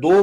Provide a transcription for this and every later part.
2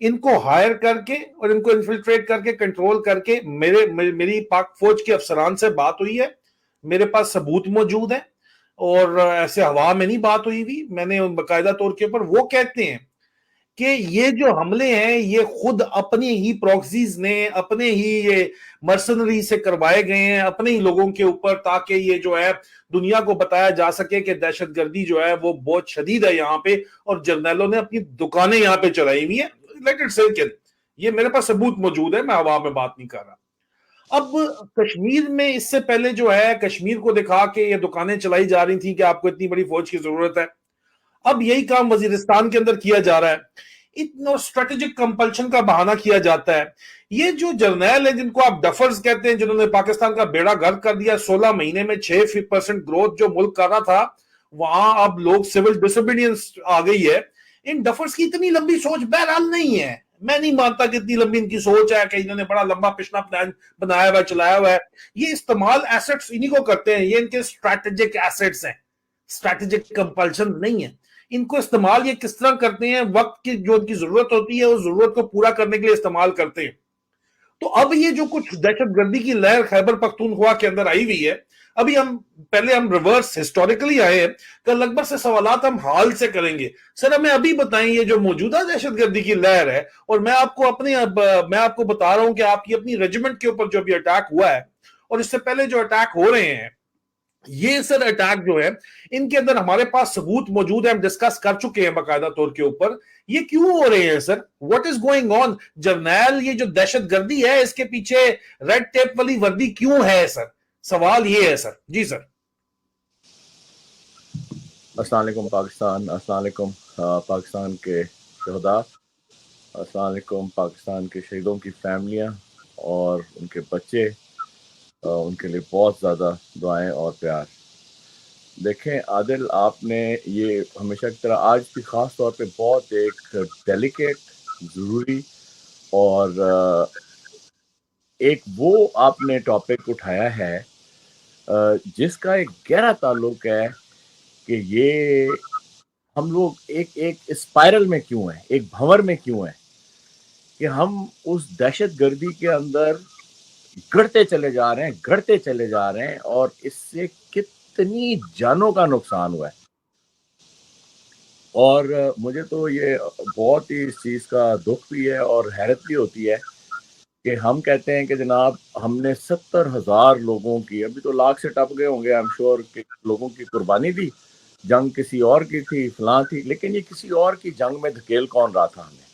ان کو ہائر کر کے اور ان کو انفلٹریٹ کر کے کنٹرول کر کے میری پاک فوج کے افسران سے بات ہوئی ہے, میرے پاس ثبوت موجود ہے, اور ایسے ہوا میں نہیں بات ہوئی ہوئی, میں نے باقاعدہ طور کے اوپر, وہ کہتے ہیں کہ یہ جو حملے ہیں یہ خود اپنی ہی پروکسیز نے, اپنے ہی یہ مرسنری سے کروائے گئے ہیں اپنے ہی لوگوں کے اوپر, تاکہ یہ جو ہے دنیا کو بتایا جا سکے کہ دہشت گردی جو ہے وہ بہت شدید ہے یہاں پہ, اور جرنیلوں نے اپنی دکانیں یہاں پہ چلائی ہوئی ہیں. لیٹ اٹ سنک ان, یہ میرے پاس ثبوت موجود ہے, میں عوام میں بات نہیں کر رہا. اب کشمیر میں اس سے پہلے جو ہے کشمیر کو دکھا کے یہ دکانیں چلائی جا رہی تھیں کہ آپ کو اتنی بڑی فوج کی ضرورت ہے, اب یہی کام وزیرستان کے اندر کیا جا رہا ہے, اتنا اسٹریٹجک کمپلشن کا بہانہ کیا جاتا ہے. یہ جو جرنیل ہیں جن کو آپ ڈفرز کہتے ہیں, جنہوں نے پاکستان کا بیڑا غرق کر دیا, 16 مہینے میں 6% گروتھ جو ملک کر رہا تھا, وہاں اب لوگ سول ڈس اوبیڈینس آ گئی ہے. ان ڈفرز کی اتنی لمبی سوچ بہرحال نہیں ہے, میں نہیں مانتا کہ اتنی لمبی ان کی سوچ ہے کہ انہوں نے بڑا لمبا پچھلا پلان بنایا ہوا ہے, چلایا ہوا ہے. یہ استعمال ایسٹس انہی کو کرتے ہیں, یہ ان کے اسٹریٹجک ایسٹس ہیں, اسٹریٹجک کمپلشن نہیں ہے. ان کو استعمال یہ کس طرح کرتے ہیں, وقت کی جو ان کی ضرورت ہوتی ہے اس ضرورت کو پورا کرنے کے لیے استعمال کرتے ہیں. تو اب یہ جو کچھ دہشت گردی کی لہر خیبر پختونخوا کے اندر آئی ہوئی ہے, ابھی ہم ریورس ہسٹوریکلی آئے ہیں, کہ لگ بھگ سے سوالات ہم حال سے کریں گے. سر ہمیں ابھی بتائیں یہ جو موجودہ دہشت گردی کی لہر ہے, اور میں آپ کو بتا رہا ہوں کہ آپ کی اپنی ریجیمنٹ کے اوپر جو بھی اٹیک ہوا ہے اور اس سے پہلے جو اٹیک ہو رہے ہیں, یہ سر اٹیک جو ہے ان کے اندر ہمارے پاس ثبوت موجود ہے, ہم ڈسکس کر چکے ہیں باقاعدہ طور کے اوپر. یہ کیوں ہو رہے ہیں سر, واٹ از گوئنگ آن جرنیل, یہ جو دہشت گردی ہے اس کے پیچھے ریڈ ٹیپ والی وردی کیوں ہے سر, سوال یہ ہے سر. جی سر. السلام علیکم پاکستان, السلام علیکم پاکستان کے شہداء, السلام علیکم پاکستان کے شہیدوں کی فیملیاں اور ان کے بچے, ان کے لیے بہت زیادہ دعائیں اور پیار. دیکھیں عادل, آپ نے یہ ہمیشہ کی طرح آج بھی خاص طور پہ بہت ایک ڈیلیکیٹ, ضروری اور ایک وہ آپ نے ٹاپک اٹھایا ہے جس کا ایک گہرا تعلق ہے کہ یہ ہم لوگ ایک اسپائرل میں کیوں ہیں, ایک بھنور میں کیوں ہیں, کہ ہم اس دہشت گردی کے اندر گڑتے چلے جا رہے ہیں اور اس سے کتنی جانوں کا نقصان ہوا ہے. اور مجھے تو یہ بہت ہی اس چیز کا دکھ بھی ہے اور حیرت بھی ہوتی ہے کہ ہم کہتے ہیں کہ جناب ہم نے 70,000 لوگوں کی, ابھی تو لاکھ سے ٹپ گئے ہوں گے I'm sure, کہ لوگوں کی قربانی دی, جنگ کسی اور کی تھی, فلاں تھی, لیکن یہ کسی اور کی جنگ میں دھکیل کون رہا تھا ہمیں.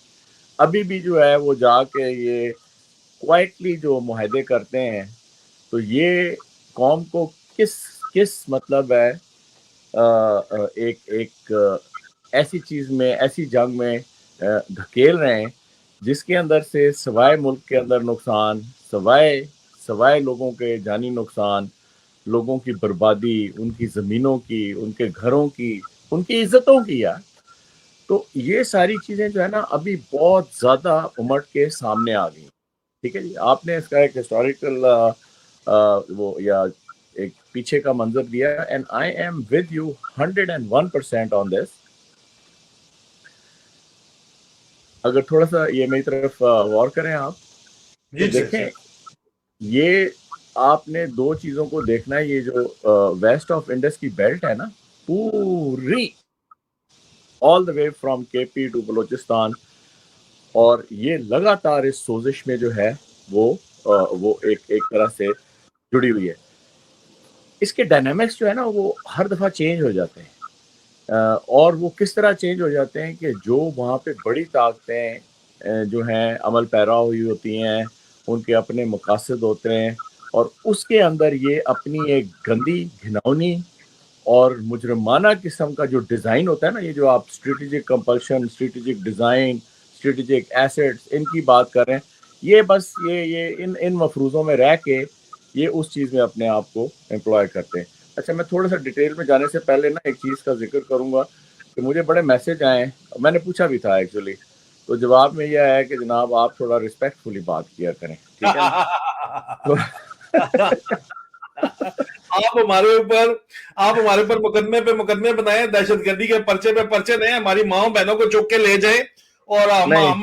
ابھی بھی جو ہے وہ جا کے یہ کوائٹلی جو معاہدے کرتے ہیں, تو یہ قوم کو کس مطلب ہے ایک ایسی چیز میں, ایسی جنگ میں دھکیل رہے ہیں جس کے اندر سے سوائے ملک کے اندر نقصان, سوائے لوگوں کے جانی نقصان, لوگوں کی بربادی, ان کی زمینوں کی, ان کے گھروں کی, ان کی عزتوں کی یار. تو یہ ساری چیزیں جو ہے نا ابھی بہت زیادہ امٹ کے سامنے آ گئی. ٹھیک ہے جی, آپ نے اس کا ایک ہسٹوریکل وہ یا ایک پیچھے کا منظر دیا, and I am with you 101% آن دس. اگر تھوڑا سا یہ میری طرف غور کریں آپ, تو دیکھیں یہ آپ نے دو چیزوں کو دیکھنا ہے. یہ جو ویسٹ آف انڈس کی بیلٹ ہے نا, پوری آل دا وے فرام کے پی ٹو بلوچستان, اور یہ لگاتار اس سوزش میں جو ہے وہ ایک طرح سے جڑی ہوئی ہے. اس کے ڈائنامکس جو ہے نا وہ ہر دفعہ چینج ہو جاتے ہیں, اور وہ کس طرح چینج ہو جاتے ہیں کہ جو وہاں پہ بڑی طاقتیں جو ہیں عمل پیرا ہوئی ہوتی ہیں, ان کے اپنے مقاصد ہوتے ہیں, اور اس کے اندر یہ اپنی ایک گندی, گھناؤنی اور مجرمانہ قسم کا جو ڈیزائن ہوتا ہے نا, یہ جو آپ strategic compulsion, strategic design, strategic assets, ان کی بات کر رہے ہیں, یہ بس یہ ان مفروضوں میں رہ کے یہ اس چیز میں اپنے آپ کو امپلوائے کرتے ہیں. اچھا, میں تھوڑا سا ڈیٹیل میں جانے سے پہلے نا ایک چیز کا ذکر کروں گا کہ مجھے بڑے میسج آئے ہیں, میں نے پوچھا بھی تھا ایکچولی, تو جواب میں یہ آیا ہے کہ جناب آپ تھوڑا ریسپیکٹفلی بات کیا کریں, ٹھیک ہے نا. آپ ہمارے اوپر مقدمے پہ مقدمے بنائیں, دہشت گردی کے پرچے پہ پرچے دیں, ہماری ماں بہنوں کو چوک کے لے جائیں, اور ہم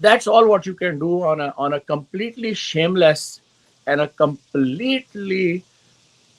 That's all what you can do on a completely shameless and a completely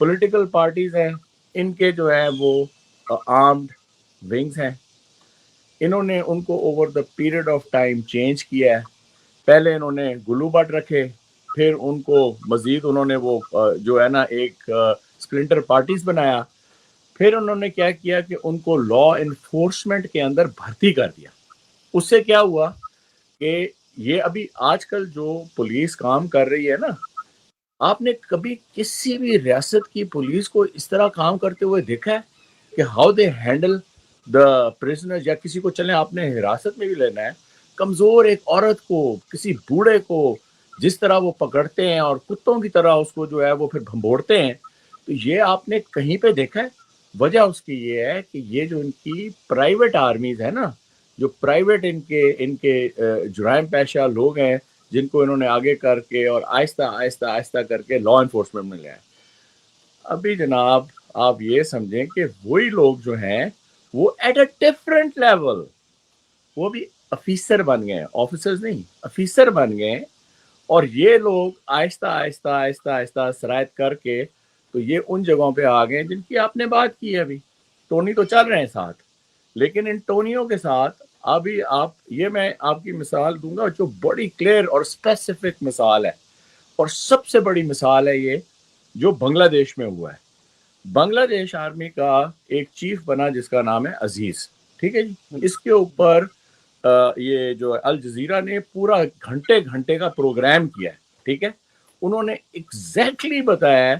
political parties ہیں ان کے جو ہے وہ آرمڈ ونگز ہیں, انہوں نے ان کو over the period of time change کیا ہے. پہلے انہوں نے گلو بٹ رکھے, پھر ان کو مزید انہوں نے وہ جو ہے نا ایک سپلنٹر پارٹیز بنایا, پھر انہوں نے کیا کیا کہ ان کو لا انفورسمنٹ کے اندر بھرتی کر دیا. اس سے کیا ہوا کہ یہ ابھی آج کل جو پولیس کام کر رہی ہے نا, آپ نے کبھی کسی بھی ریاست کی پولیس کو اس طرح کام کرتے ہوئے دیکھا ہے کہ how they handle the prisoner, یا کسی کو چلیں آپ نے حراست میں بھی لینا ہے, کمزور ایک عورت کو, کسی بوڑھے کو جس طرح وہ پکڑتے ہیں اور کتوں کی طرح اس کو جو ہے وہ پھر بھمبوڑتے ہیں, تو یہ آپ نے کہیں پہ دیکھا ہے؟ وجہ اس کی یہ ہے کہ یہ جو ان کی پرائیویٹ آرمیز ہے نا, جو پرائیویٹ ان کے جرائم پیشہ لوگ ہیں جن کو انہوں نے آگے کر کے اور آہستہ آہستہ آہستہ کر کے لا انفورسمنٹ میں لیا ہے. ابھی جناب آپ یہ سمجھیں کہ وہی لوگ جو ہیں وہ ایٹ اے ڈفرنٹ لیول وہ بھی افیسر بن گئے, آفیسرز نہیں, افیسر بن گئے, اور یہ لوگ آہستہ آہستہ آہستہ آہستہ سرایت کر کے تو یہ ان جگہوں پہ آ گئے جن کی آپ نے بات کی ہے. ابھی ٹونی تو چل رہے ہیں ساتھ, لیکن ان ٹونیوں کے ساتھ ابھی آپ یہ میں آپ کی مثال دوں گا جو بڑی کلیئر اور اسپیسیفک مثال ہے, اور سب سے بڑی مثال ہے یہ جو بنگلہ دیش میں ہوا ہے. بنگلہ دیش آرمی کا ایک چیف بنا جس کا نام ہے عزیز, ٹھیک ہے جی. اس کے اوپر یہ جو الجزیرہ نے پورا گھنٹے کا پروگرام کیا ہے, ٹھیک ہے. انہوں نے ایگزیکٹلی بتایا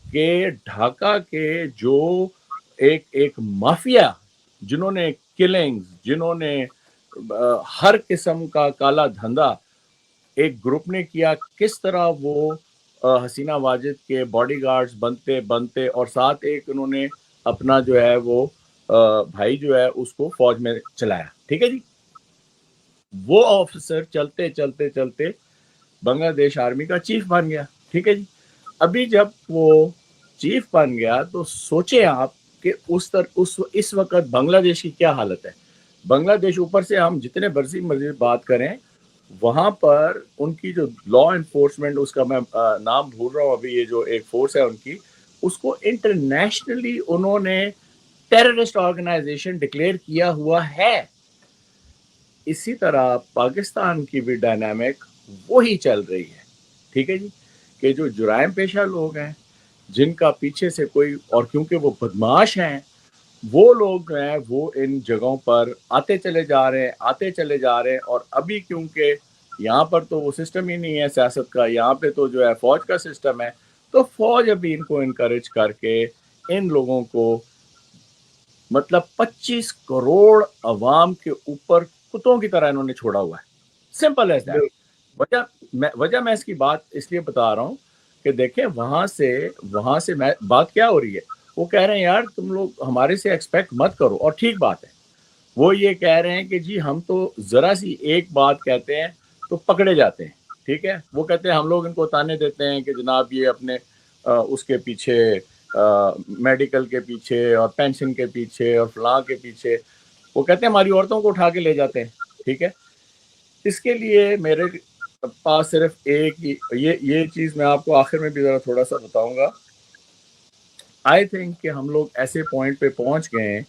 کہ ڈھاکہ کے جو ایک مافیا جنہوں نے کلنگز, جنہوں نے ہر قسم کا کالا دھندا ایک گروپ نے کیا, کس طرح وہ حسینہ واجد کے باڈی گارڈز بنتے اور ساتھ ایک انہوں نے اپنا جو ہے وہ بھائی جو ہے اس کو فوج میں چلایا, ٹھیک ہے جی. وہ آفیسر چلتے چلتے چلتے بنگلہ دیش آرمی کا چیف بن گیا, ٹھیک ہے جی. ابھی جب وہ چیف بن گیا تو سوچیں آپ کہ اس وقت بنگلہ دیش کی کیا حالت ہے. بنگلہ دیش اوپر سے ہم جتنے برسی مرضی بات کریں, وہاں پر ان کی جو لا انفورسمنٹ, اس کا میں نام بھول رہا ہوں ابھی, یہ جو ایک فورس ہے ان کی, اس کو انٹرنیشنلی انہوں نے ٹیررسٹ آرگنائزیشن ڈکلیئر کیا ہوا ہے. اسی طرح پاکستان کی بھی ڈائنامک وہی چل رہی ہے, ٹھیک ہے جی, کہ جو جرائم پیشہ لوگ ہیں جن کا پیچھے سے کوئی, اور کیونکہ وہ بدماش ہیں, وہ لوگ ہیں وہ ان جگہوں پر آتے چلے جا رہے ہیں. اور ابھی کیونکہ یہاں پر تو وہ سسٹم ہی نہیں ہے سیاست کا, یہاں پہ تو جو ہے فوج کا سسٹم ہے, تو فوج ابھی ان کو انکریج کر کے ان لوگوں کو مطلب 25 کروڑ عوام کے اوپر کتوں کی طرح انہوں نے چھوڑا ہوا ہے. Simple as that. وجہ میں اس کی بات اس لیے بتا رہا ہوں کہ دیکھیں وہاں سے بات کیا ہو رہی ہے. وہ کہہ رہے ہیں یار تم لوگ ہمارے سے ایکسپیکٹ مت کرو, اور ٹھیک بات ہے. وہ یہ کہہ رہے ہیں کہ جی ہم تو ذرا سی ایک بات کہتے ہیں تو پکڑے جاتے ہیں, ٹھیک ہے. وہ کہتے ہیں ہم لوگ ان کو تانے دیتے ہیں کہ جناب یہ اپنے اس کے پیچھے میڈیکل کے پیچھے اور پینشن کے پیچھے اور فلاں کے پیچھے, وہ کہتے ہیں ہماری عورتوں کو اٹھا کے لے جاتے ہیں, ٹھیک ہے. اس کے لیے میرے پاس صرف ایک ہی یہ چیز میں آپ کو آخر میں بھی ذرا تھوڑا سا بتاؤں گا. آئی تھنک کہ ہم لوگ ایسے پوائنٹ پہ پہنچ گئے ہیں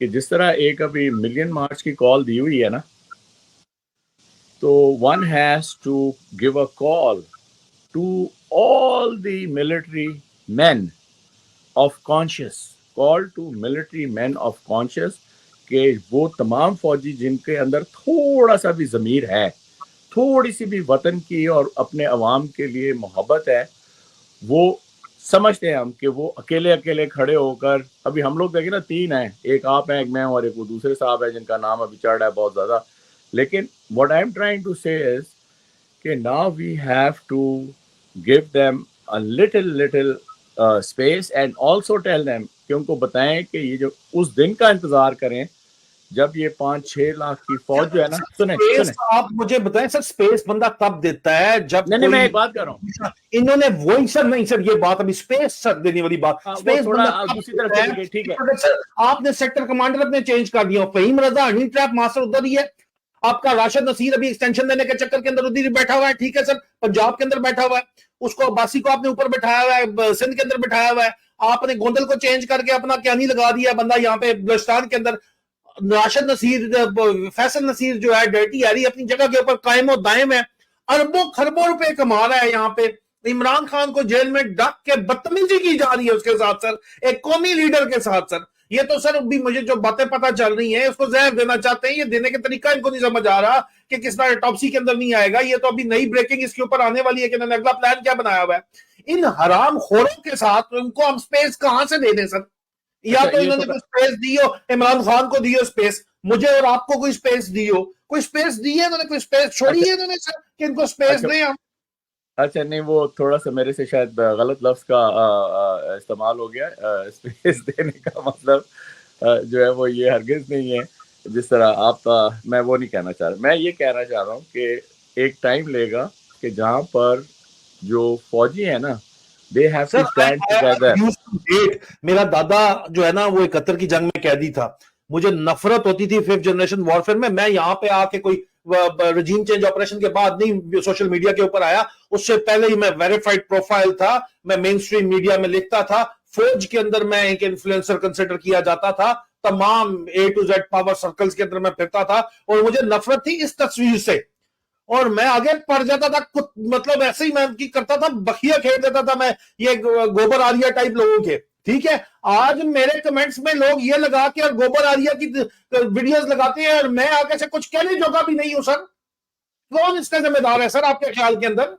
کہ جس طرح ایک ابھی ملین مارچ کی کال دی ہوئی ہے نا, تو one has to give a call to all the military men of conscience, call to military men of conscience, کہ وہ تمام فوجی جن کے اندر تھوڑا سا بھی ضمیر ہے, تھوڑی سی بھی وطن کی اور اپنے عوام کے لیے محبت ہے, وہ سمجھتے ہیں ہم کہ وہ اکیلے کھڑے ہو کر, ابھی ہم لوگ دیکھیں نا 3 ہیں, ایک آپ ہیں, ایک میں ہوں, اور ایک وہ دوسرے صاحب ہیں جن کا نام ابھی چڑھ رہا ہے بہت زیادہ. لیکن what I'm trying to say is کہ now we have to give them a little space and also tell them کہ ان کو بتائیں کہ یہ جو اس دن کا انتظار کریں جب یہ 5-6 لاکھ کی فوج جو ہے نا. سنیں آپ مجھے بتائیں سر, سپیس بندہ تب دیتا ہے جب نہیں میں ایک بات کر رہا ہوں, انہوں نے وہی سر, نہیں سر یہ بات ابھی سپیس سر دینے والی بات, سپیس تھوڑا دوسری طرف چلے گئے, ٹھیک ہے. آپ نے سیکٹر کمانڈر اپنے چینج کر دیا, فہیم رضا ہنی ٹریپ ماسٹر ادھر ہی ہے, آپ کا راشد نصیر ابھی ایکسٹینشن دینے کے چکر کے اندر ادھر بیٹھا ہوا ہے, ٹھیک ہے سر, پنجاب کے اندر بیٹھا ہوا ہے, اس کو عباسی کو آپ نے اوپر بٹھایا ہوا ہے, سندھ کے اندر بٹھایا ہوا ہے, آپ نے گوندل کو چینج کر کے اپنا کیا نہیں لگا دیا بندہ یہاں پہ بلوچستان کے اندر. راشد نصیر, فیصل نصیر جو ہے ڈرٹی ایری اپنی جگہ کے اوپر قائم و دائم ہے, اربوں خربوں روپے کما رہا ہے یہاں پہ. عمران خان کو جیل میں ڈک کے بدتمیزی کی جا رہی ہے اس کے ساتھ سر, ایک قومی لیڈر کے ساتھ سر. یہ تو سر ابھی مجھے جو باتیں پتہ چل رہی ہیں اس کو زہر دینا چاہتے ہیں, یہ دینے کے طریقہ ان کو نہیں سمجھ آ رہا کہ کس طرح ٹاپسی کے اندر نہیں آئے گا. یہ تو ابھی نئی بریکنگ اس کے اوپر آنے والی ہے کہ انہوں نے اگلا پلان کیا بنایا ہوا ہے. ان حرام خوروں کے ساتھ ان کو ہم سپیس کہاں سے دے دیں سر؟ یا تو انہوں نے کوئی سپیس دی ہو, عمران خان کو دی ہو سپیس, مجھے اور آپ کو کوئی سپیس دی ہو, کوئی سپیس دی ہے انہوں نے, کوئی سپیس چھوڑی ہے انہوں نے سر کہ ان کو سپیس دیں ہم. اچھا نہیں, وہ تھوڑا سا میرے سے شاید غلط لفظ کا استعمال ہو گیا. اسپیس دینے کا مطلب جو ہے وہ یہ ہرگز نہیں ہے جس طرح آپ, میں وہ نہیں کہنا چاہ رہا. میں یہ کہنا چاہ رہا ہوں کہ ایک ٹائم لے گا کہ جہاں پر جو فوجی ہیں نا, they have to stand together. میرا دادا جو ہے نا وہ 71 کی جنگ میں قیدی تھا, مجھے نفرت ہوتی تھی 5th جنریشن وارفیئر میں. میں یہاں پہ آ کے کوئی رجیم چینج آپریشن کے بعد نہیں سوشل میڈیا کے اوپر آیا, اس سے پہلے ہی میں ویریفائڈ پروفائل تھا, میں مین اسٹریم میڈیا میں لکھتا تھا, فوج کے اندر میں ایک انفلوئنسر کنسیڈر کیا جاتا تھا, تمام A to Z power circles کے اندر میں پھرتا تھا, اور مجھے نفرت تھی اس تصویر سے, اور میں آگے پڑ جاتا تھا, مطلب ایسے ہی میں کی کرتا تھا, بخیا کھیل دیتا تھا میں یہ گوبر آریا ٹائپ لوگوں کے. ٹھیک ہے, آج میرے کمنٹس میں لوگ یہ لگا کے اور گوبر آریا کی ویڈیوز لگاتے ہیں, اور میں آگے سے کچھ کہنے جوگا بھی نہیں ہوں سر. کون اس کا ذمہ دار ہے سر آپ کے خیال کے اندر؟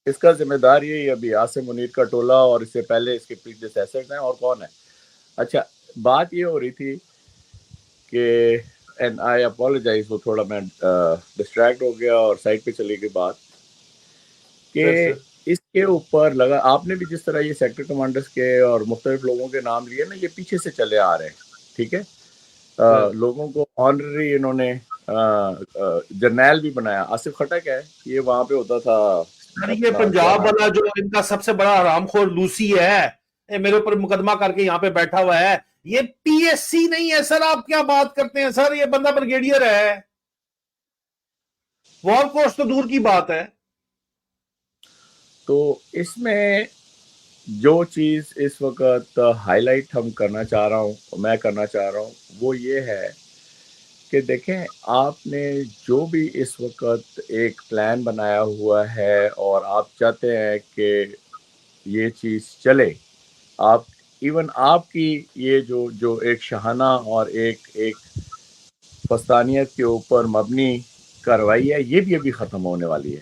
اس کا ذمہ دار یہی ابھی عاصم منیر کا ٹولہ, اور اس سے پہلے اس کے پریڈیسیسرز ہیں, اور کون ہے. اچھا, بات یہ ہو رہی تھی کہ اینڈ آئی اپولوجائز, وہ تھوڑا میں ڈسٹریکٹ ہو گیا اور سائڈ پہ چلی گئی بات, کہ اس کے اوپر لگا آپ نے بھی جس طرح یہ سیکٹر کمانڈرز کے اور مختلف لوگوں کے نام لیے نا, یہ پیچھے سے چلے آ رہے ہیں. ٹھیک ہے, لوگوں کو آنرری انہوں نے جرنیل بھی بنایا. آصف کھٹک ہے, یہ وہاں پہ ہوتا تھا. یہ پنجاب والا جو ان کا سب سے بڑا حرام خور لوسی ہے, میرے اوپر مقدمہ کر کے یہاں پہ بیٹھا ہوا ہے, یہ PSC نہیں ہے سر. آپ کیا بات کرتے ہیں سر, یہ بندہ بریگیڈیئر ہے, وار فورس تو دور کی بات ہے. تو اس میں جو چیز اس وقت ہائی لائٹ ہم کرنا چاہ رہا ہوں, میں کرنا چاہ رہا ہوں, وہ یہ ہے کہ دیکھیں آپ نے جو بھی اس وقت ایک پلان بنایا ہوا ہے اور آپ چاہتے ہیں کہ یہ چیز چلے, آپ ایون آپ کی یہ جو ایک شاہانہ اور ایک فستانیت کے اوپر مبنی کارروائی ہے, یہ بھی ابھی ختم ہونے والی ہے.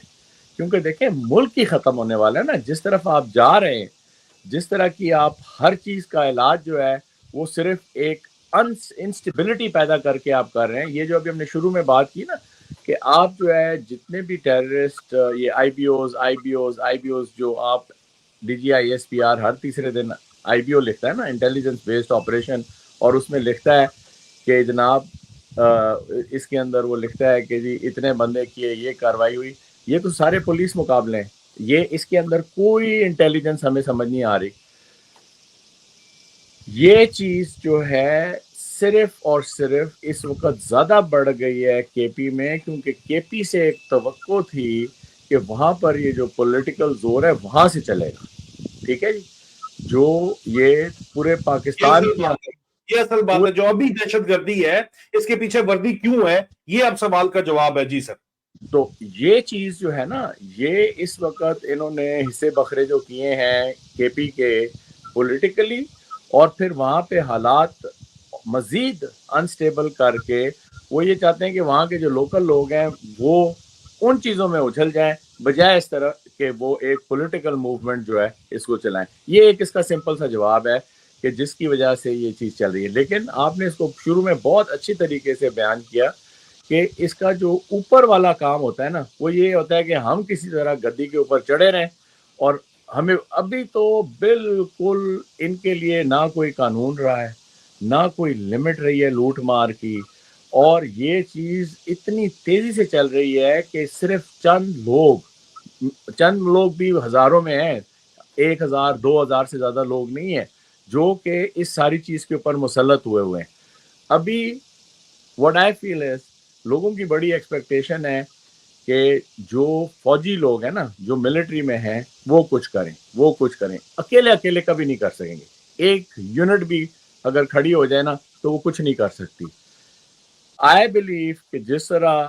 کیونکہ دیکھیں ملک ہی ختم ہونے والا ہے نا, جس طرف آپ جا رہے ہیں, جس طرح کی آپ ہر چیز کا علاج جو ہے وہ صرف ایک انسٹیبلٹی پیدا کر کے آپ کر رہے ہیں. یہ جو ابھی ہم نے شروع میں بات کی نا کہ آپ جو ہے جتنے بھی ٹیررسٹ, یہ آئی بی اوز جو آپ DGISPR ہر تیسرے دن IBO لکھتا ہے نا, انٹیلیجنس بیسڈ آپریشن, اور اس میں لکھتا ہے کہ جناب اس کے اندر وہ لکھتا ہے کہ جی اتنے بندے کیے, یہ کارروائی ہوئی. یہ تو سارے پولیس مقابلے ہیں, یہ اس کے اندر کوئی انٹیلیجنس ہمیں سمجھ نہیں آ رہی. یہ چیز جو ہے صرف اور صرف اس وقت زیادہ بڑھ گئی ہے KP میں, کیونکہ KP سے ایک توقع تھی کہ وہاں پر یہ جو پولیٹیکل زور ہے وہاں سے چلے گا. ٹھیک ہے جی, جو یہ پورے پاکستان کی یہ اصل بات ہے, جو ابھی دہشت گردی ہے اس کے پیچھے وردی کیوں ہے, یہ اب سوال کا جواب ہے. جی سر, تو یہ چیز جو ہے نا, یہ اس وقت انہوں نے حصے بکھرے جو کیے ہیں KP کے پولیٹیکلی, اور پھر وہاں پہ حالات مزید انسٹیبل کر کے وہ یہ چاہتے ہیں کہ وہاں کے جو لوکل لوگ ہیں وہ ان چیزوں میں اچھل جائیں, بجائے اس طرح کہ وہ ایک پولیٹیکل موومنٹ جو ہے اس کو چلائیں. یہ ایک اس کا سمپل سا جواب ہے کہ جس کی وجہ سے یہ چیز چل رہی ہے. لیکن آپ نے اس کو شروع میں بہت اچھی طریقے سے بیان کیا کہ اس کا جو اوپر والا کام ہوتا ہے نا, وہ یہ ہوتا ہے کہ ہم کسی طرح گدی کے اوپر چڑھے رہیں, اور ہمیں ابھی تو بالکل ان کے لیے نہ کوئی قانون رہا ہے, نہ کوئی لمٹ رہی ہے لوٹ مار کی, اور یہ چیز اتنی تیزی سے چل رہی ہے کہ صرف چند لوگ بھی ہزاروں میں ہیں, 1000 2000 سے زیادہ لوگ نہیں ہیں جو کہ اس ساری چیز کے اوپر مسلط ہوئے ہیں. ابھی what I feel is لوگوں کی بڑی ایکسپیکٹیشن ہے کہ جو فوجی لوگ ہیں نا، جو ملٹری میں ہیں، وہ کچھ کریں. اکیلے کبھی نہیں کر سکیں گے. ایک یونٹ بھی اگر کھڑی ہو جائے نا تو وہ کچھ نہیں کر سکتی. آئی بلیو کہ جس طرح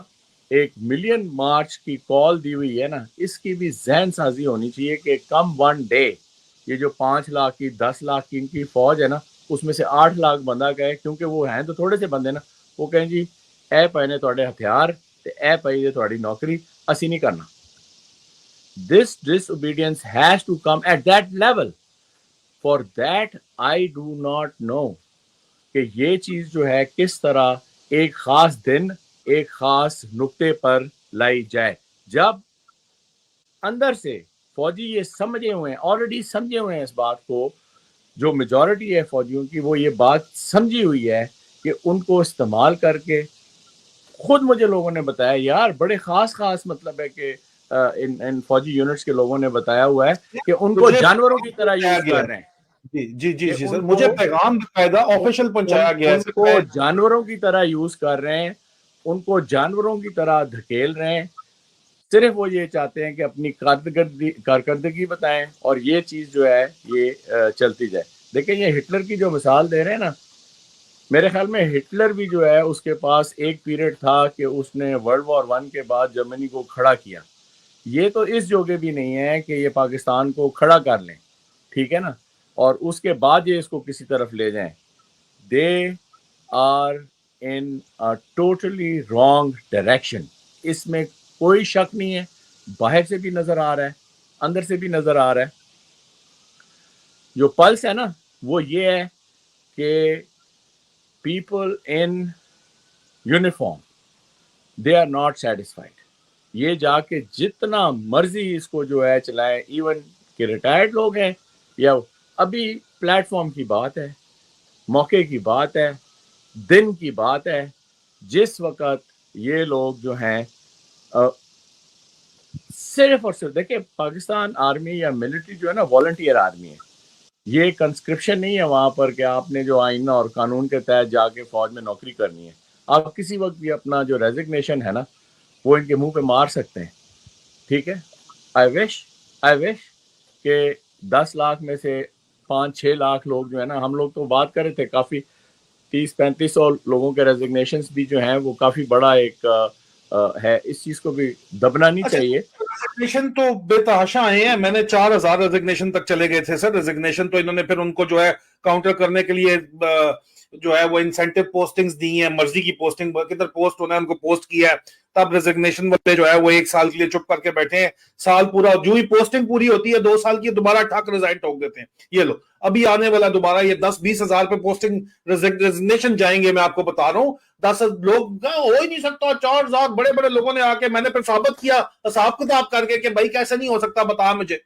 ایک ملین مارچ کی کال دی ہوئی ہے نا، اس کی بھی ذہن سازی ہونی چاہیے کہ کم ون ڈے یہ جو 5 لاکھ کی 10 لاکھ کی ان کی فوج ہے نا، اس میں سے 8 لاکھ بندہ گئے، کیونکہ وہ ہیں تو تھوڑے سے بندے نا، وہ کہیں جی اے پائے نے تھوڑے ہتھیار تے اے پائی نے تھوڑی نوکری، اسی نہیں کرنا. This disobedience has to come at that level. For that I do not know کہ یہ چیز جو ہے کس طرح ایک خاص دن ایک خاص نقطے پر لائی جائے، جب اندر سے فوجی یہ سمجھے ہوئے ہیں، آلریڈی سمجھے ہوئے ہیں اس بات کو، جو میجورٹی ہے فوجیوں کی وہ یہ بات سمجھی ہوئی ہے کہ ان کو استعمال کر کے، خود مجھے لوگوں نے بتایا یار بڑے خاص مطلب ہے کہ ان فوجی یونٹس کے لوگوں نے بتایا ہوا ہے کہ ان کو مجھے جانوروں کی طرح پہنچایا یوز گیا کر رہے ہیں، جی کہ سر، ان کو مجھے پیغام باقاعدہ آفیشیل پہنچایا گیا ہے ان سر. کو میں جانوروں کی طرح یوز کر رہے ہیں، ان کو جانوروں کی طرح دھکیل رہے ہیں. صرف وہ یہ چاہتے ہیں کہ اپنی کارکردگی بتائیں اور یہ چیز جو ہے یہ چلتی جائے. دیکھیں یہ ہٹلر کی جو مثال دے رہے ہیں نا، میرے خیال میں ہٹلر بھی جو ہے اس کے پاس ایک پیریڈ تھا کہ اس نے ورلڈ وار 1 کے بعد جرمنی کو کھڑا کیا. یہ تو اس جوگے بھی نہیں ہے کہ یہ پاکستان کو کھڑا کر لیں، ٹھیک ہے نا، اور اس کے بعد یہ اس کو کسی طرف لے جائیں. They are in totally wrong direction. اس میں کوئی شک نہیں ہے، باہر سے بھی نظر آ رہا ہے، اندر سے بھی نظر آ رہا ہے. جو پلس ہے نا وہ یہ ہے کہ people in uniform they are not satisfied. یہ جا کے جتنا مرضی اس کو جو ہے چلائیں، ایون کہ ریٹائرڈ لوگ ہیں، یا ابھی پلیٹ فارم کی بات ہے، موقع کی بات ہے، دن کی بات ہے، جس وقت یہ لوگ جو ہیں صرف اور صرف دیکھیں پاکستان آرمی یا ملٹری جو ہے نا والنٹیئر آرمی ہے. یہ کنسکرپشن نہیں ہے وہاں پر کہ آپ نے جو آئینہ اور قانون کے تحت جا کے فوج میں نوکری کرنی ہے. آپ کسی وقت بھی اپنا جو ریزگنیشن ہے نا وہ ان کے منہ پہ مار سکتے ہیں، ٹھیک ہے. آئی وش کہ 10 لاکھ میں سے 5-6 لاکھ لوگ جو ہے نا، ہم لوگ تو بات کر رہے تھے کافی 30-3500 لوگوں کے ریزگنیشنز بھی جو ہیں وہ کافی بڑا ایک ہے. اس چیز کو بھی دبنا نہیں اچھا، چاہیے. ریزگنیشن تو بے تحاشا آئے ہیں. میں نے 4000 ریزگنیشن تک چلے گئے تھے سر. ریزگنیشن تو انہوں نے پھر ان کو جو ہے کاؤنٹر کرنے کے لیے جو ہے وہ انسینٹو پوسٹنگز دی ہیں، مرضی کی پوسٹنگ کدھر پوسٹ ہونا ہے ان کو پوسٹ کیا ہے. تب ریزگنیشن والے جو ہے وہ 1 سال کے لیے چپ کر کے بیٹھے ہیں. سال پورا جو ہی پوسٹنگ پوری ہوتی ہے 2 سال کی دوبارہ ٹھاک ریزائن ٹھوک دیتے ہیں. یہ لو ابھی آنے والا دوبارہ یہ 10-20 ہزار پہ پوسٹنگ ریزگنیشن جائیں گے. میں آپ کو بتا رہا ہوں 10 لوگ ہو ہی نہیں سکتا. 4000 بڑے بڑے لوگوں نے آ کے میں نے پھر ثابت کیا حساب کتاب کر کے کہ بھائی کیسے نہیں ہو سکتا بتا مجھے.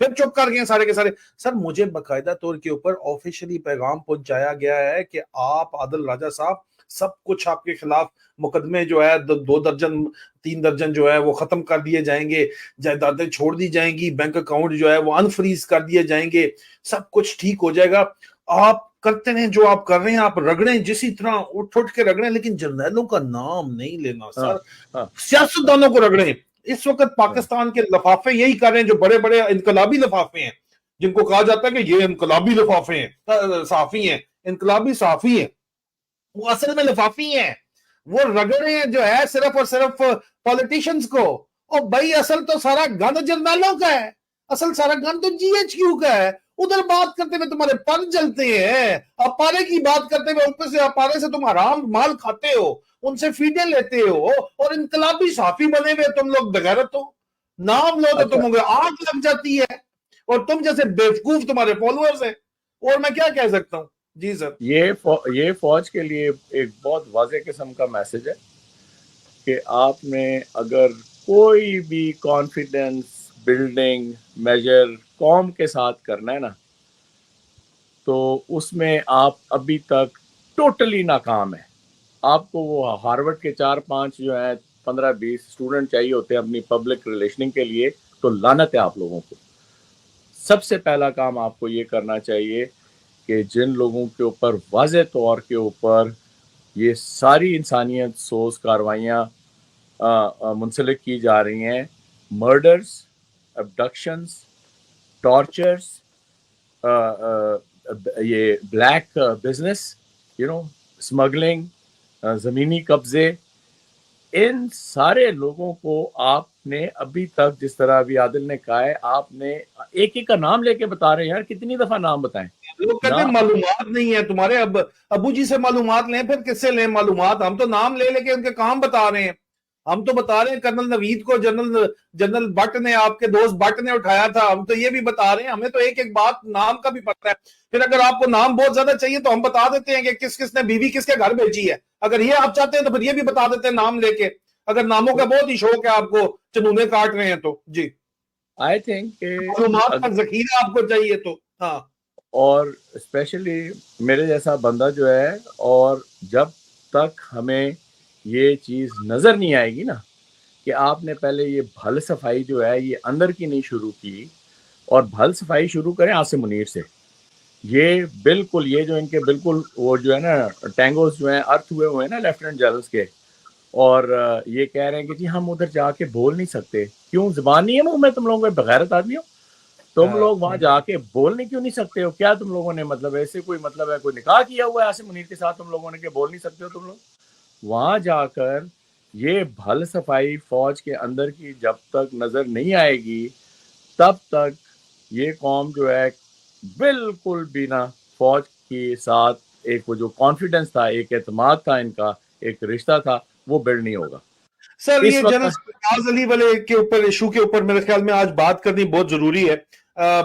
پھر چپ کر گئے سارے کے سارے. سر مجھے باقاعدہ طور کے اوپر آفیشلی پیغام پہنچایا گیا ہے کہ آپ عادل راجہ صاحب سب کچھ آپ کے خلاف مقدمے جو ہے 2 درجن 3 درجن جو ہے وہ ختم کر دیے جائیں گے، جائیدادیں چھوڑ دی جائیں گی، بینک اکاؤنٹ جو ہے وہ انفریز کر دیے جائیں گے، سب کچھ ٹھیک ہو جائے گا. آپ کرتے ہیں جو آپ کر رہے ہیں، آپ رگڑیں جسی طرح اٹھ کے رگڑیں، لیکن جرنیلوں کا نام نہیں لینا سر. سیاستدانوں کو رگڑیں. اس وقت پاکستان کے لفافے یہی کر رہے ہیں، جو بڑے بڑے انقلابی لفافے ہیں جن کو کہا جاتا ہے کہ یہ انقلابی لفافے ہیں، صحافی ہیں، انقلابی صحافی ہیں، وہ اصل میں لفافی ہیں. وہ رگڑے ہیں جو ہے صرف اور صرف پولیٹیشنز کو. اور بھائی اصل تو سارا گند جرنیلوں کا ہے، اصل سارا گند تو جی ایچ کیو کا ہے. ادھر بات کرتے ہوئے تمہارے پر جلتے ہیں، اپارے کی بات کرتے ہوئے اوپر سے اپارے سے تم حرام مال کھاتے ہو، ان سے فیڈیں لیتے ہو، اور انقلابی صحافی بنے ہوئے تم لوگ بغیرت ہو. نام لو تو تم آگ لگ جاتی ہے، اور تم جیسے بیوقوف تمہارے فالوورز ہیں. اور میں کیا کہہ سکتا ہوں. جی سر. یہ فوج کے لیے ایک بہت واضح قسم کا میسج ہے کہ آپ نے اگر کوئی بھی کانفیڈنس بلڈنگ میجر قوم کے ساتھ کرنا ہے نا، تو اس میں آپ ابھی تک ٹوٹلی ناکام ہیں. آپ کو وہ ہارورڈ کے 4-5 جو ہیں 15-20 اسٹوڈنٹ چاہیے ہوتے ہیں اپنی پبلک ریلیشننگ کے لیے، تو لعنت ہے آپ لوگوں کو. سب سے پہلا کام آپ کو یہ کرنا چاہیے کہ جن لوگوں کے اوپر واضح طور کے اوپر یہ ساری انسانیت سوز کاروائیاں منسلک کی جا رہی ہیں. مرڈرز، ابڈکشنز، ٹارچرز، یہ بلیک بزنس، اسمگلنگ، زمینی قبضے، ان سارے لوگوں کو آپ نے ابھی تک، جس طرح ابھی عادل نے کہا ہے، آپ نے ایک ایک کا نام لے کے بتا رہے ہیں. یار کتنی دفعہ نام بتائیں؟ لوگ کہتے ہیں معلومات نہیں ہے تمہارے. ابو جی سے معلومات لیں، پھر کس سے لیں معلومات؟ ہم تو نام لے کے ان کے کام بتا رہے ہیں. ہم تو بتا رہے ہیں کرنل نوید کو جنرل بٹ نے، آپ کے دوست بٹ نے اٹھایا تھا. ہم تو یہ بھی بتا رہے ہیں، ہمیں تو ایک ایک بات نام کا بھی پتہ ہے. پھر اگر آپ کو نام بہت زیادہ چاہیے تو ہم بتا دیتے ہیں کہ کس کس نے بیوی کس کے گھر بھیجی ہے. اگر یہ آپ چاہتے ہیں تو پھر یہ بھی بتا دیتے ہیں نام لے کے، اگر ناموں کا بہت ہی شوق ہے آپ کو، چنونے کاٹ رہے ہیں تو. جی، آئی تھنک معلومات کا ذخیرہ آپ کو چاہیے تو. ہاں، اور اسپیشلی میرے جیسا بندہ جو ہے، اور جب تک ہمیں یہ چیز نظر نہیں آئے گی نا کہ آپ نے پہلے یہ بھل صفائی جو ہے یہ اندر کی نہیں شروع کی، اور بھل صفائی شروع کریں عاصم منیر سے. یہ بالکل، یہ جو ان کے بالکل وہ جو ہے نا ٹینگوز جو ہیں ارتھ ہوئے ہیں نا لیفٹیننٹ جنرلز کے، اور یہ کہہ رہے ہیں کہ جی ہم ادھر جا کے بول نہیں سکتے. کیوں؟ زبان نہیں ہے منہ میں تم لوگوں کے؟ بغیرت آدمی ہو تم لوگ، وہاں جا کے بولنے کیوں نہیں سکتے ہو؟ کیا تم لوگوں نے مطلب ایسے کوئی مطلب ہے، کوئی نکاح کیا ہوا ہے عاصم منیر کے ساتھ تم لوگوں نے کہ بول نہیں سکتے ہو تم لوگ؟ وہاں جا کر یہ بھل صفائی فوج کے اندر کی جب تک نظر نہیں آئے گی، تب تک یہ قوم جو ہے بالکل بنا فوج کے ساتھ ایک وہ جو کانفیڈنس تھا، ایک اعتماد تھا، ان کا ایک رشتہ تھا، وہ بلڈ نہیں ہوگا. سر اس یہ وقت جنرل سرفراز علی والے کے اوپر ایشو کے اوپر میرے خیال میں آج بات کرنی بہت ضروری ہے.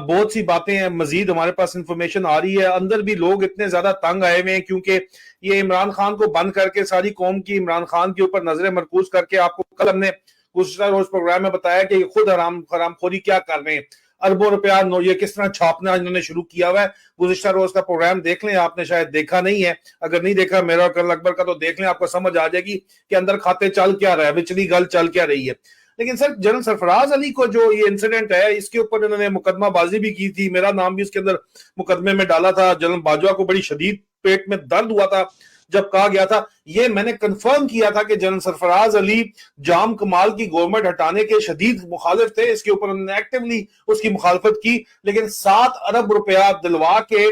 بہت سی باتیں ہیں، مزید ہمارے پاس انفارمیشن آ رہی ہے. اندر بھی لوگ اتنے زیادہ تنگ آئے ہوئے ہیں کیونکہ یہ عمران خان کو بند کر کے ساری قوم کی عمران خان کے اوپر نظریں مرکوز کر کے، آپ کو کل ہم نے گزشتہ روز پروگرام میں بتایا کہ یہ خود حرام خوری کیا کر رہے ہیں. اربوں روپیہ یہ کس طرح چھاپنا انہوں نے شروع کیا ہوا ہے. گزشتہ روز کا پروگرام دیکھ لیں، آپ نے شاید دیکھا نہیں ہے. اگر نہیں دیکھا میرا اور کرنل اکبر کا تو دیکھ لیں، آپ کو سمجھ آ جائے گی کہ اندر کھاتے چل کیا رہا ہے، وچلی گل چل کیا رہی ہے. لیکن سر جنرل سرفراز علی کو جو یہ انسیڈنٹ ہے، اس کے اوپر انہوں نے مقدمہ بازی بھی کی تھی، میرا نام بھی اس کے اندر مقدمے میں ڈالا تھا. جنرل باجوہ کو بڑی شدید پیٹ میں درد ہوا تھا جب کہا گیا تھا. یہ میں نے کنفرم کیا تھا کہ جنرل سرفراز علی جام کمال کی گورنمنٹ ہٹانے کے شدید مخالف تھے. اس کے اوپر انہوں نے ایکٹیولی اس کی مخالفت کی، لیکن 7 ارب روپیہ دلوا کے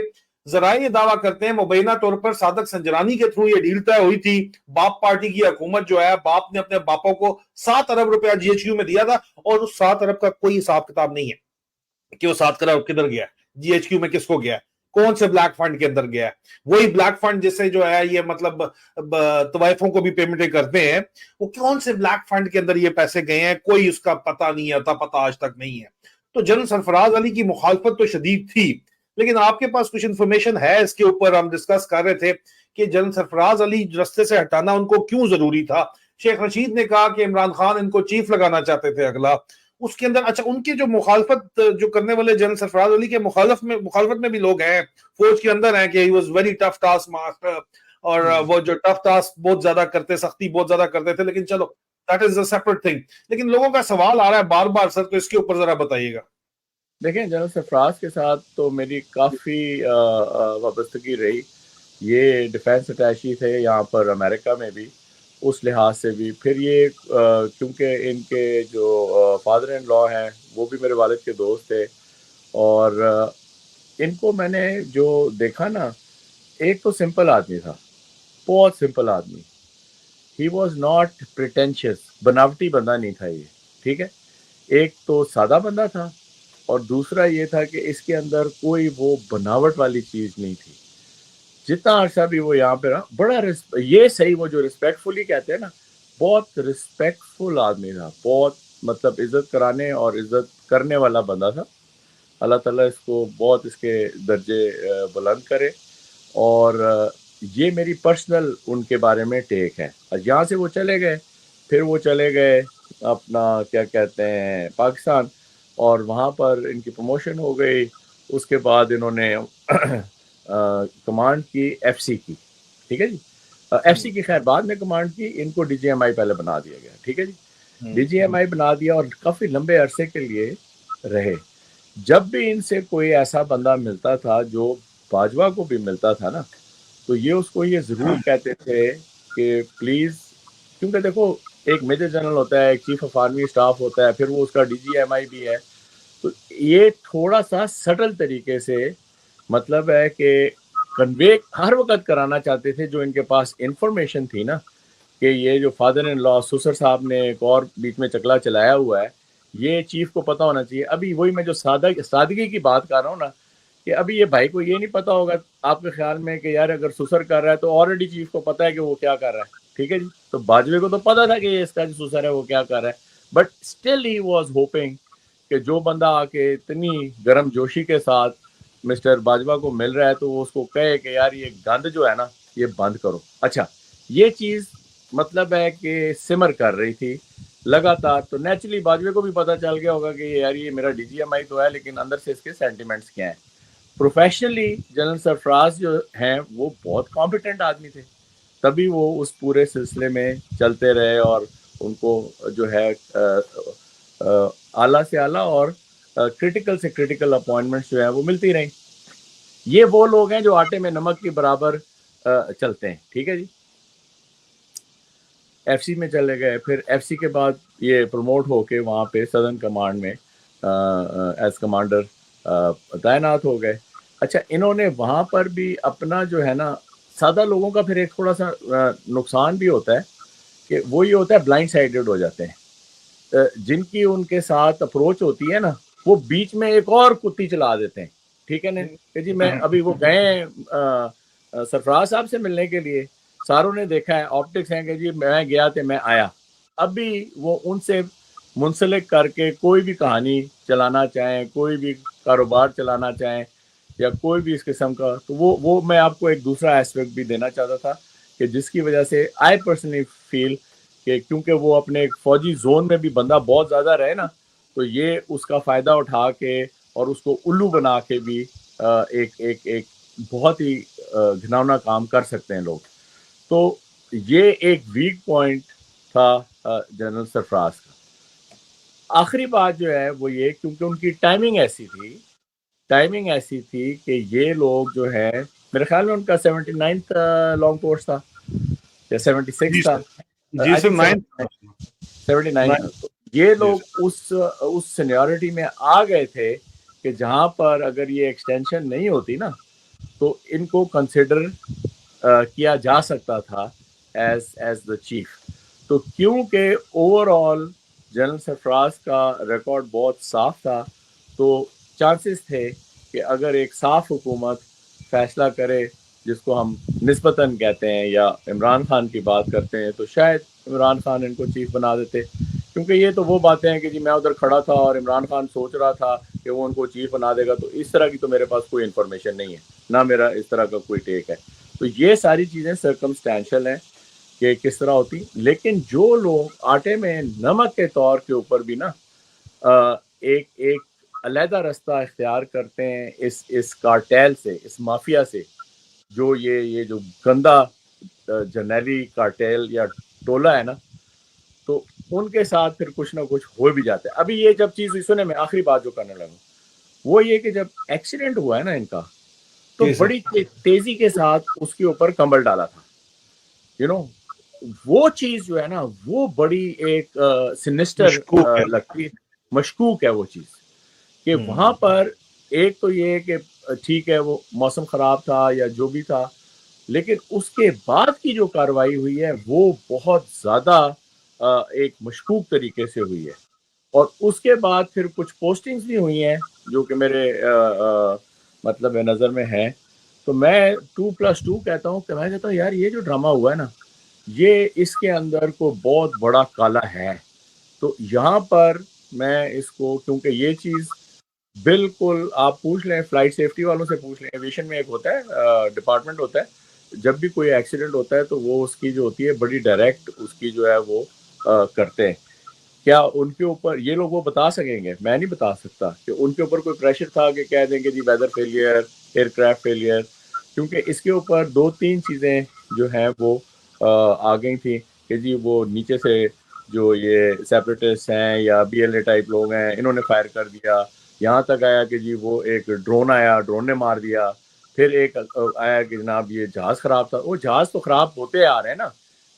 ذرائع یہ دعویٰ کرتے ہیں مبینہ طور پر صادق سنجرانی کے تھرو یہ ڈیل طے ہوئی تھی. باپ پارٹی کی حکومت جو ہے، باپ نے اپنے باپوں کو 7 ارب روپیہ جی ایچ کیو میں دیا تھا، اور اس 7 ارب کا کوئی حساب کتاب نہیں ہے کہ وہ 7 ارب کدھر گیا ہے، جی ایچ کیو میں کس کو گیا ہے، کون سے بلیک فنڈ کے اندر گیا ہے. وہی بلیک فنڈ جس سے جو ہے یہ مطلب طوائفوں کو بھی پیمنٹیں کرتے ہیں، وہ کون سے بلیک فنڈ کے اندر یہ پیسے گئے ہیں، کوئی اس کا پتہ نہیں ہے، پتہ آج تک نہیں ہے. تو جنرل سرفراز علی کی مخالفت تو شدید تھی، لیکن آپ کے پاس کچھ انفارمیشن ہے اس کے اوپر؟ ہم ڈسکس کر رہے تھے کہ جنرل سرفراز علی رستے سے ہٹانا ان کو کیوں ضروری تھا. شیخ رشید نے کہا کہ عمران خان ان کو چیف لگانا چاہتے تھے اگلا. اس کے اندر اچھا ان کی جو مخالفت جو کرنے والے جنرل سرفراز علی کے مخالفت میں بھی لوگ ہیں فوج کے اندر ہیں کہ he was very tough task master، اور وہ جو ٹف ٹاسک بہت زیادہ کرتے، سختی بہت زیادہ کرتے تھے. لیکن چلو that is a separate thing. لیکن لوگوں کا سوال آ رہا ہے بار بار سر، تو اس کے اوپر ذرا بتائیے گا. دیکھیں، جنرل سرفراز کے ساتھ تو میری کافی وابستگی رہی. یہ ڈیفینس اٹیچی تھے یہاں پر امریکہ میں بھی، اس لحاظ سے بھی. پھر یہ کیونکہ ان کے جو فادر ان لا ہیں وہ بھی میرے والد کے دوست تھے، اور ان کو میں نے جو دیکھا نا، ایک تو سمپل آدمی تھا، بہت سمپل آدمی. ہی واز ناٹ پریٹینشیس، بناوٹی بندہ نہیں تھا یہ، ٹھیک ہے. ایک تو سادہ بندہ تھا، اور دوسرا یہ تھا کہ اس کے اندر کوئی وہ بناوٹ والی چیز نہیں تھی. جتنا عرصہ بھی وہ یہاں پہ رہا، بڑا یہ صحیح وہ جو رسپیکٹ فلی کہتے ہیں نا، بہت رسپیکٹ فل آدمی تھا، بہت مطلب عزت کرانے اور عزت کرنے والا بندہ تھا. اللہ تعالیٰ اس کو بہت اس کے درجے بلند کرے. اور یہ میری پرسنل ان کے بارے میں ٹیک ہے. یہاں سے وہ چلے گئے، پھر وہ چلے گئے اپنا کیا کہتے ہیں پاکستان، اور وہاں پر ان کی پروموشن ہو گئی. اس کے بعد انہوں نے کمانڈ کی ایف سی کی، ٹھیک ہے جی. ایف سی کی خیر بعد میں کمانڈ کی، ان کو ڈی جی ایم آئی پہلے بنا دیا گیا، ٹھیک ہے جی. ڈی جی ایم آئی بنا دیا اور کافی لمبے عرصے کے لیے رہے. جب بھی ان سے کوئی ایسا بندہ ملتا تھا جو باجوہ کو بھی ملتا تھا نا، تو یہ اس کو یہ ضرور کہتے تھے کہ پلیز، کیونکہ دیکھو ایک میجر جنرل ہوتا ہے، ایک چیف آف آرمی اسٹاف ہوتا ہے، پھر وہ اس کا ڈی جی ایم آئی بھی ہے، تو یہ تھوڑا سا سٹل طریقے سے مطلب ہے کہ کنوے ہر وقت کرانا چاہتے تھے جو ان کے پاس انفارمیشن تھی نا، کہ یہ جو فادر ان لا سسر صاحب نے ایک اور بیچ میں چکلا چلایا ہوا ہے، یہ چیف کو پتا ہونا چاہیے. ابھی وہی میں جو سادگی کی بات کر رہا ہوں نا، کہ ابھی یہ بھائی کو یہ نہیں پتا ہوگا آپ کے خیال میں کہ یار اگر سسر کر رہا ہے تو آلریڈی چیف کو پتا ہے کہ وہ کیا کر رہا ہے. ٹھیک ہے جی، تو باجوے کو تو پتا تھا کہ یہ اس کا جو سسر ہے وہ کیا کر رہا ہے، but still he was hoping کہ جو بندہ آ کے اتنی گرم جوشی کے ساتھ مسٹر باجوہ کو مل رہا ہے تو وہ اس کو کہے کہ یار یہ گند جو ہے نا یہ بند کرو. اچھا یہ چیز مطلب ہے کہ سمر کر رہی تھی لگاتار، تو نیچرلی باجوے کو بھی پتا چل گیا ہوگا کہ یار یہ میرا ڈی جی ایم آئی تو ہے لیکن اندر سے اس کے سینٹیمنٹس کیا ہیں. پروفیشنلی جنرل سرفراز جو ہیں وہ بہت کمپیٹنٹ آدمی تھے، تبھی وہ اس پورے سلسلے میں چلتے رہے اور ان کو جو ہے اعلیٰ سے اعلیٰ اور کرٹیکل سے کرٹیکل اپوائنٹمنٹس جو ہیں وہ ملتی رہیں. یہ وہ لوگ ہیں جو آٹے میں نمک کے برابر چلتے ہیں. ٹھیک ہے جی، ایف سی میں چلے گئے، پھر ایف سی کے بعد یہ پروموٹ ہو کے وہاں پہ سدرن کمانڈ میں ایز کمانڈر تعینات ہو گئے. اچھا انہوں نے وہاں پر بھی اپنا جو ہے نا، سادہ لوگوں کا پھر ایک تھوڑا سا نقصان بھی ہوتا ہے کہ وہ یہ ہوتا ہے بلائنڈ سائیڈڈ ہو جاتے ہیں. جن کی ان کے ساتھ اپروچ ہوتی ہے نا، وہ بیچ میں ایک اور کتی چلا دیتے ہیں. ٹھیک ہے نا، کہ جی میں ابھی وہ گئے سرفراز صاحب سے ملنے کے لیے، ساروں نے دیکھا ہے آپٹکس ہیں کہ جی میں گیا تھا میں آیا، اب بھی وہ ان سے منسلک کر کے کوئی بھی کہانی چلانا چاہیں، کوئی بھی کاروبار چلانا چاہیں یا کوئی بھی اس قسم کا، تو وہ میں آپ کو ایک دوسرا ایسپیکٹ بھی دینا چاہتا تھا کہ جس کی وجہ سے آئی پرسنلی فیل کہ کیونکہ وہ اپنے ایک فوجی زون میں بھی بندہ بہت زیادہ رہے نا، تو یہ اس کا فائدہ اٹھا کے اور اس کو الو بنا کے بھی ایک بہت ہی گھناؤنا کام کر سکتے ہیں لوگ. تو یہ ایک ویک پوائنٹ تھا جنرل سرفراز کا. آخری بات جو ہے وہ یہ، کیونکہ ان کی ٹائمنگ ایسی تھی کہ یہ لوگ جو ہے میرے خیال میں ان کا 79 لانگ کورس تھا یا 76 تھا، جی سر 79 تھا. تو یہ لوگ اس سینیورٹی میں آ گئے تھے کہ جہاں پر اگر یہ ایکسٹینشن نہیں ہوتی نا تو ان کو کنسیڈر کیا جا سکتا تھا ایز دا چیف. تو کیونکہ اوور آل جنرل سرفراز کا ریکارڈ بہت صاف تھا، تو چانسز تھے کہ اگر ایک صاف حکومت فیصلہ کرے جس کو ہم نسبتاً کہتے ہیں یا عمران خان کی بات کرتے ہیں، تو شاید عمران خان ان کو چیف بنا دیتے. کیونکہ یہ تو وہ باتیں ہیں کہ جی میں ادھر کھڑا تھا اور عمران خان سوچ رہا تھا کہ وہ ان کو چیف بنا دے گا، تو اس طرح کی تو میرے پاس کوئی انفارمیشن نہیں ہے، نہ میرا اس طرح کا کوئی ٹیک ہے. تو یہ ساری چیزیں سرکمسٹینشل ہیں کہ کس طرح ہوتی. لیکن جو لوگ آٹے میں نمک کے طور کے اوپر بھی نا ایک علیحدہ رستہ اختیار کرتے ہیں اس کارٹیل سے، اس مافیا سے، جو یہ جو گندا جرنیلی کارٹیل یا ٹولہ ہے نا، تو ان کے ساتھ پھر کچھ نہ کچھ ہو بھی جاتا ہے. ابھی یہ جب چیز سنے میں آخری بات جو کرنے لگا وہ یہ کہ جب ایکسیڈنٹ ہوا ہے نا ان کا، تو بڑی تیزی کے ساتھ اس کے اوپر کمبل ڈالا تھا. وہ چیز جو ہے نا وہ بڑی ایک سینسٹر لگتی ہے، مشکوک ہے وہ چیز، کہ وہاں پر ایک تو یہ کہ ٹھیک ہے وہ موسم خراب تھا یا جو بھی تھا، لیکن اس کے بعد کی جو کارروائی ہوئی ہے وہ بہت زیادہ ایک مشکوک طریقے سے ہوئی ہے. اور اس کے بعد پھر کچھ پوسٹنگز بھی ہوئی ہیں جو کہ میرے مطلب نظر میں ہیں. تو میں 2+2 کہتا ہوں کہ میں کہتا ہوں یار یہ جو ڈرامہ ہوا ہے نا، یہ اس کے اندر کو بہت بڑا کالا ہے. تو یہاں پر میں اس کو، کیونکہ یہ چیز بالکل آپ پوچھ لیں فلائٹ سیفٹی والوں سے پوچھ لیں، ایویشن میں ایک ہوتا ہے ڈپارٹمنٹ ہوتا ہے، جب بھی کوئی ایکسیڈنٹ ہوتا ہے تو وہ اس کی جو ہوتی ہے بڑی ڈائریکٹ اس کی جو ہے وہ کرتے ہیں. کیا ان کے اوپر یہ لوگ وہ بتا سکیں گے؟ میں نہیں بتا سکتا کہ ان کے اوپر کوئی پریشر تھا کہ کہہ دیں گے جی weather failure, aircraft failure, کیونکہ اس کے اوپر 2-3 چیزیں جو ہیں وہ آ گئی تھیں کہ جی وہ نیچے سے جو یہ سیپریٹسٹ ہیں یا بی ایل اے ٹائپ لوگ ہیں انہوں نے فائر کر دیا. یہاں تک آیا کہ جی وہ ایک ڈرون آیا، ڈرون نے مار دیا. پھر ایک آیا کہ جناب یہ جہاز خراب تھا. وہ جہاز تو خراب ہوتے آ رہے ہیں نا،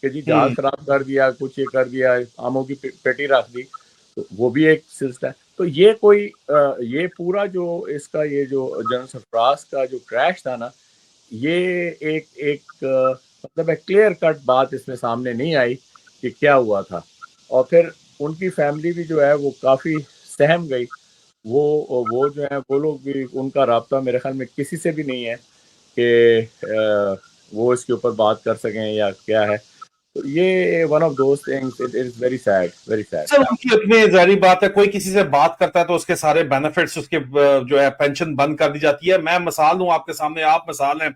کہ جی جہاز خراب کر دیا, کچھ یہ کر دیا, آموں کی پیٹی رکھ دی, تو وہ بھی ایک سلسلہ ہے. تو یہ کوئی یہ پورا جو اس کا یہ جو جنرل سرفراز کا جو کریش تھا نا, یہ ایک مطلب ایک کلیئر کٹ بات اس میں سامنے نہیں آئی کہ کیا ہوا تھا. اور پھر ان کی فیملی بھی جو ہے وہ کافی سہم گئی. وہ جو ہے وہ لوگ بھی, ان کا رابطہ میرے خیال میں کسی سے بھی نہیں ہے کہ وہ اس کے اوپر بات کر سکیں یا کیا ہے. تو یہ one of those things, it is very sad, very sad. Sir ان کی اپنی ظاہری بات ہے, کوئی کسی سے بات کرتا ہے تو اس کے سارے بینیفٹس, اس کے جو ہے پینشن بند کر دی جاتی ہے. میں مثال ہوں آپ کے سامنے, آپ مثال ہیں.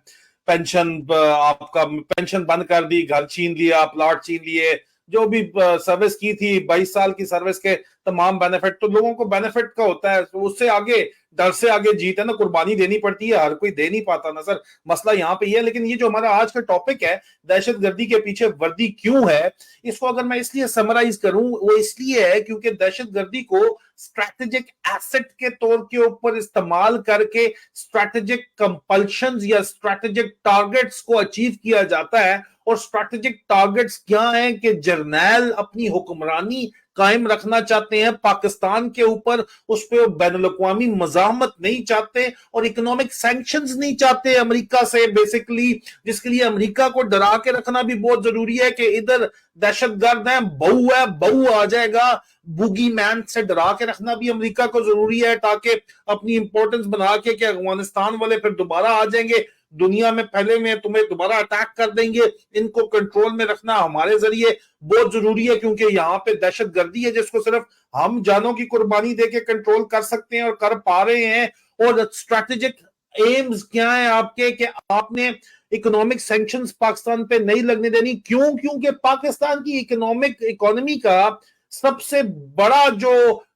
پینشن, آپ کا پینشن بند کر دی, گھر چھین لیا, پلاٹ چھین لیے, جو بھی سروس کی تھی 22 سال کی سروس کے تمام بینیفٹ, تو لوگوں کو بینیفٹ کا ہوتا ہے, اس سے آگے ڈر سے آگے جیت ہے نا, قربانی دینی پڑتی ہے, ہر کوئی دے نہیں پاتا نا سر, مسئلہ یہاں پہ یہ ہے. لیکن یہ جو ہمارا آج کا ٹاپک ہے, دہشت گردی کے پیچھے وردی کیوں ہے, اس کو اگر میں اس لیے سمرائز کروں, وہ اس لیے ہے کیونکہ دہشت گردی کو اسٹریٹجک ایسٹ کے طور کے اوپر استعمال کر کے اسٹریٹجک کمپلشنز یا اسٹریٹجک ٹارگٹس کو اچیو کیا جاتا ہے. اور اسٹریٹجک ٹارگٹس کیا ہیں کہ جرنیل اپنی حکمرانی قائم رکھنا چاہتے ہیں پاکستان کے اوپر, اس پہ بین الاقوامی مزاحمت نہیں چاہتے, اور اکنامک سینکشنز نہیں چاہتے امریکہ سے بیسیکلی, جس کے لیے امریکہ کو ڈرا کے رکھنا بھی بہت ضروری ہے کہ ادھر دہشت گرد ہیں, بہو آ جائے گا, بوگی مین سے ڈرا کے رکھنا بھی امریکہ کو ضروری ہے, تاکہ اپنی امپورٹنس بنا کے کہ افغانستان والے پھر دوبارہ آ جائیں گے, دنیا میں پھیلے میں تمہیں دوبارہ اٹیک کر دیں گے, ان کو کنٹرول میں رکھنا ہمارے ذریعے بہت ضروری ہے, کیونکہ یہاں پہ دہشت گردی ہے جس کو صرف ہم جانوں کی قربانی دے کے کنٹرول کر سکتے ہیں اور کر پا رہے ہیں. اور اسٹریٹجک ایمز کیا ہیں آپ کے, کہ آپ نے اکنامک سینکشنز پاکستان پہ نہیں لگنے دینی. کیوں؟ کیونکہ پاکستان کی اکانومی کا سب سے بڑا جو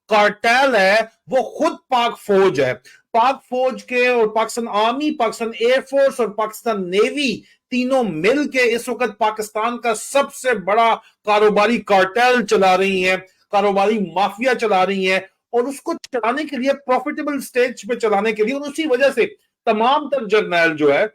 کارٹیل ہے وہ خود پاک فوج ہے. پاک فوج کے اور Pakistan army, Pakistan air force اور پاکستان نیوی تینوں مل کے اس وقت پاکستان کا سب سے بڑا کاروباری کارٹیل چلا رہی ہیں, کاروباری مافیا چلا رہی ہیں, اور اس کو چلانے کے لیے پروفیٹیبل سٹیج پہ چلانے کے لیے, اور اسی وجہ سے تمام تر جرنیل جو ہے,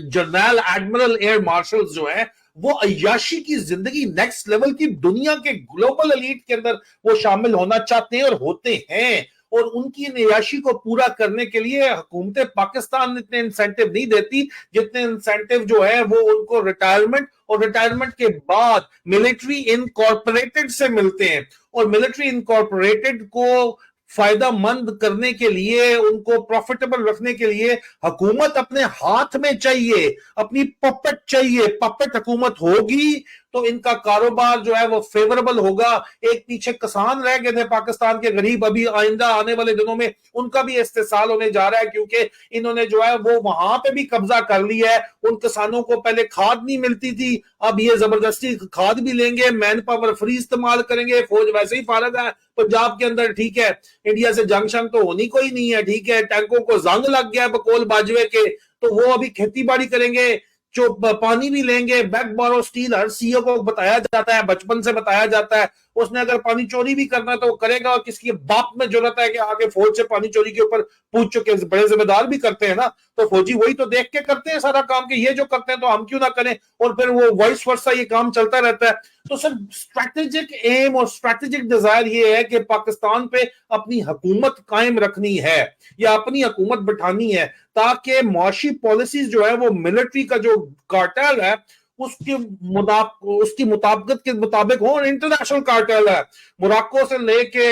جرنیل ایڈمرل ایئر مارشل جو ہیں, وہ عیاشی کی زندگی نیکسٹ لیول کی دنیا کے گلوبل ایلیٹ کے اندر وہ شامل ہونا چاہتے ہیں اور ہوتے ہیں. اور ان کی عیاشی کو پورا کرنے کے لیے حکومت پاکستان اتنے انسینٹیو نہیں دیتی جتنے انسینٹیو جو ہے وہ ان کو ریٹائرمنٹ اور ریٹائرمنٹ کے بعد ملٹری انکارپوریٹڈ سے ملتے ہیں. اور ملٹری انکارپوریٹڈ کو فائدہ مند کرنے کے لیے, ان کو پروفیٹیبل رکھنے کے لیے حکومت اپنے ہاتھ میں چاہیے, اپنی پپٹ چاہیے. پپٹ حکومت ہوگی تو ان کا کاروبار جو ہے وہ فیوریبل ہوگا. ایک پیچھے کسان رہ گئے تھے پاکستان کے غریب, ابھی آئندہ آنے والے دنوں میں ان کا بھی استحصال ہونے جا رہا ہے, کیونکہ انہوں نے جو ہے وہ وہاں پہ بھی قبضہ کر لیا ہے. ان کسانوں کو پہلے کھاد نہیں ملتی تھی, اب یہ زبردستی کھاد بھی لیں گے, مین پاور فری استعمال کریں گے, فوج ویسے ہی فارغ ہے پنجاب کے اندر, ٹھیک ہے, انڈیا سے جنگ شنگ تو ہونی کوئی نہیں ہے, ٹھیک ہے, ٹینکوں کو زنگ لگ گیا بقول باجوے کے, تو وہ ابھی کھیتی باڑی کریں گے, جو پانی بھی لیں گے. بیک بارو سٹیل ہر سی او کو بتایا جاتا ہے, بچپن سے بتایا جاتا ہے, اس نے اگر پانی چوری بھی کرنا ہے تو وہ کرے گا, اور کس کی باپ میں ضرورت ہے کہ آگے فوج سے پانی چوری کے اوپر پوچھ چکے, بڑے ذمہ دار بھی کرتے ہیں نا, تو فوجی وہی تو دیکھ کے کرتے ہیں سارا کام کہ یہ جو کرتے ہیں تو ہم کیوں نہ کریں, اور پھر وہ وائس ورسا یہ کام چلتا رہتا ہے. تو سر اسٹریٹجک ایم اور اسٹریٹجک ڈیزائر یہ ہے کہ پاکستان پہ اپنی حکومت قائم رکھنی ہے یا اپنی حکومت بٹھانی ہے, تاکہ معاشی پالیسیز جو ہے وہ ملٹری کا جو کارٹیل ہے اس کی مطابقت کے مطابق ہو. انٹرنیشنل کارٹیل ہے, موراکو سے لے کے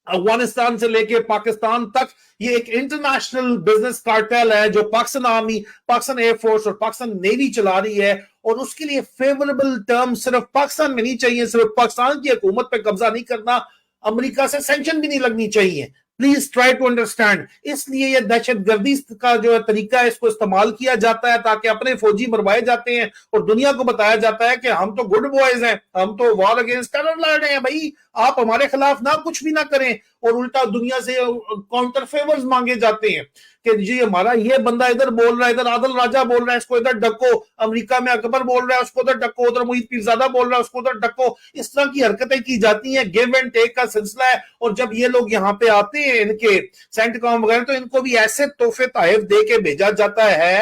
افغانستان سے لے کے پاکستان تک, یہ ایک انٹرنیشنل بزنس کارٹیل ہے جو Pakistan army, Pakistan air force اور پاکستان نیوی چلا رہی ہے. اور اس کے لیے فیوریبل ٹرم صرف پاکستان میں نہیں چاہیے, صرف پاکستان کی حکومت پہ قبضہ نہیں کرنا, امریکہ سے سینکشن بھی نہیں لگنی چاہیے. Please try to understand. اس لیے یہ دہشت گردی کا جو طریقہ ہے اس کو استعمال کیا جاتا ہے تاکہ اپنے فوجی مروائے جاتے ہیں اور دنیا کو بتایا جاتا ہے کہ ہم تو گڈ بوائز ہیں, ہم تو وار اگینسٹ ٹیرر لڑ رہے ہیں, بھائی آپ ہمارے خلاف نہ کچھ بھی نہ کریں. اور الٹا دنیا سے کاؤنٹر فیورز مانگے جاتے ہیں کہ جی ہمارا یہ بندہ ادھر بول رہا ہے, ادھر عادل راجہ بول رہا ہے, اس کو ادھر ڈکو, امریکہ میں اکبر بول رہا ہے اس کو ادھر ڈکو, ادھر محیط پیرزادہ بول رہا ہے اس کو ادھر ڈکو. اس طرح کی حرکتیں کی جاتی ہیں, گیو اینڈ ٹیک کا سلسلہ ہے. اور جب یہ لوگ یہاں پہ آتے ہیں ان کے سینٹ کام وغیرہ, تو ان کو بھی ایسے تحفے تحائف دے کے بھیجا جاتا ہے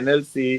NLC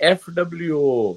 FWO,